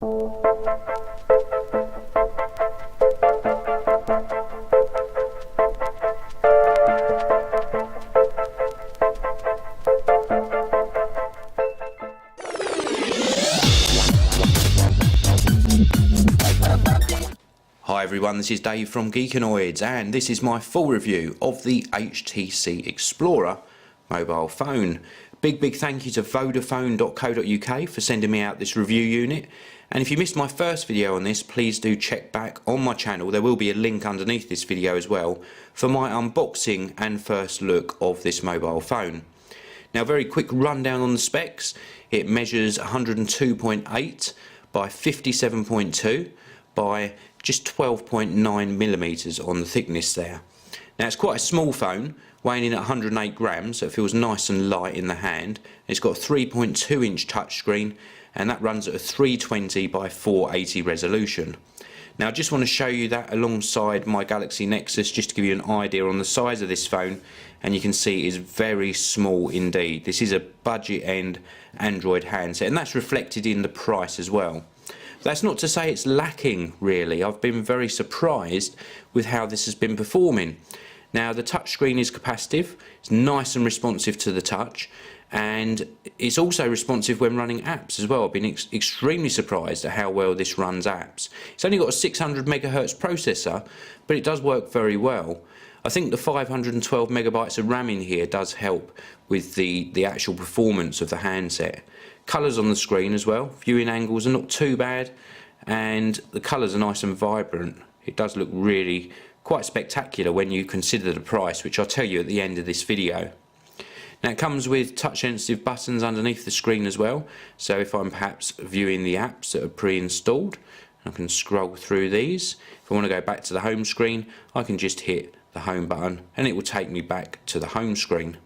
Hi everyone, this is Dave from Geekanoids, and this is my full review of the HTC Explorer mobile phone. Big thank you to Vodafone.co.uk for sending me out this review unit. And if you missed my first video on this, please do check back on my channel. There will be a link underneath this video as well for my unboxing and first look of this mobile phone. Now, very quick rundown on the specs. It measures 102.8 by 57.2 by just 12.9 millimeters on the thickness there. Now, it's quite a small phone, weighing in at 108 grams, so it feels nice and light in the hand. It's got a 3.2 inch touchscreen, and that runs at a 320 by 480 resolution. Now, I just want to show you that alongside my Galaxy Nexus, just to give you an idea on the size of this phone, and you can see it is very small indeed. This is a budget end Android handset, and that's reflected in the price as well. That's not to say it's lacking, really. I've been very surprised with how this has been performing. Now, the touchscreen is capacitive, it's nice and responsive to the touch, and it's also responsive when running apps as well. I've been extremely surprised at how well this runs apps. It's only got a 600 megahertz processor, but it does work very well. I think the 512 megabytes of RAM in here does help with the actual performance of the handset. Colours on the screen as well, viewing angles are not too bad, and the colours are nice and vibrant. It does look really quite spectacular when you consider the price, which I'll tell you at the end of this video. Now, it comes with touch sensitive buttons underneath the screen as well, so if I'm perhaps viewing the apps that are pre-installed, I can scroll through these. If I want to go back to the home screen, I can just hit the home button and it will take me back to the home screen.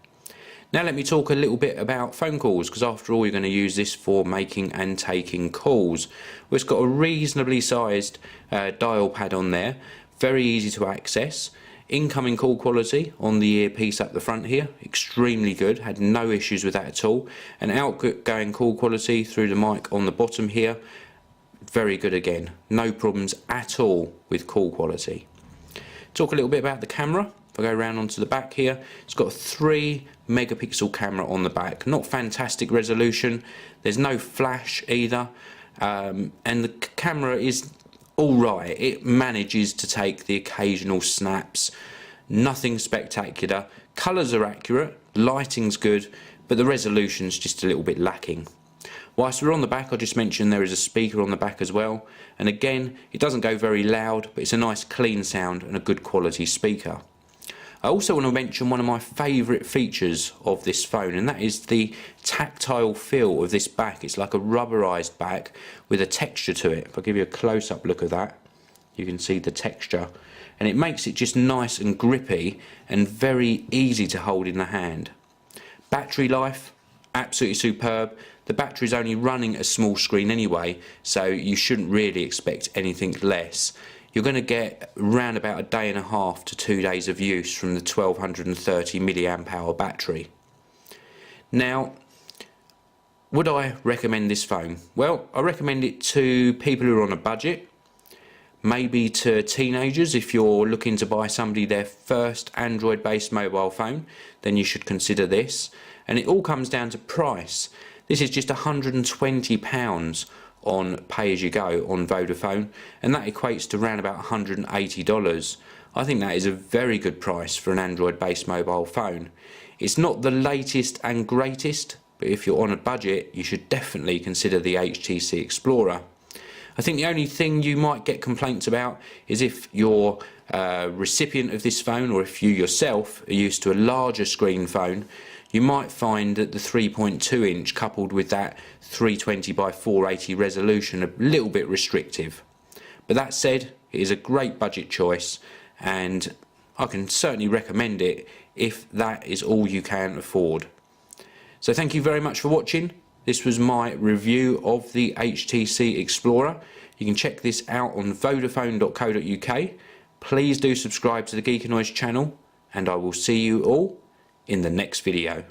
Now, let me talk a little bit about phone calls, because after all, you're going to use this for making and taking calls. Well, it's got a reasonably sized dial pad on there, very easy to access. Incoming call quality on the earpiece up the front here, extremely good, had no issues with that at all. And outgoing call quality through the mic on the bottom here, very good again, no problems at all with call quality. Talk a little bit about the camera. If I go around onto the back here, it's got a 3 megapixel camera on the back, not fantastic resolution, there's no flash either, and the camera is alright. It manages to take the occasional snaps, nothing spectacular. Colours are accurate, lighting's good, but the resolution's just a little bit lacking. Whilst we're on the back, I'll just mention there is a speaker on the back as well, and again, it doesn't go very loud, but it's a nice clean sound and a good quality speaker. I also want to mention one of my favourite features of this phone, and that is the tactile feel of this back. It's like a rubberised back with a texture to it. If I give you a close-up look of that, you can see the texture, and it makes it just nice and grippy and very easy to hold in the hand. Battery life, absolutely superb. The battery's only running a small screen anyway, so you shouldn't really expect anything less. You're going to get around about a day and a half to 2 days of use from the 1230 milliamp hour battery. Now, would I recommend this phone? Well, I recommend it to people who are on a budget, maybe to teenagers. If you're looking to buy somebody their first Android based mobile phone, then you should consider this. And it all comes down to price. This is just £120 on pay-as-you-go on Vodafone, and that equates to around about $180. I think that is a very good price for an Android-based mobile phone. It's not the latest and greatest, but if you're on a budget, you should definitely consider the HTC Explorer. I think the only thing you might get complaints about is if you're a recipient of this phone, or if you yourself are used to a larger screen phone, you might find that the 3.2 inch coupled with that 320 by 480 resolution a little bit restrictive. But that said, it is a great budget choice, and I can certainly recommend it if that is all you can afford. So thank you very much for watching. This was my review of the HTC Explorer. You can check this out on Vodafone.co.uk. Please do subscribe to the Geekanoids channel, and I will see you all in the next video.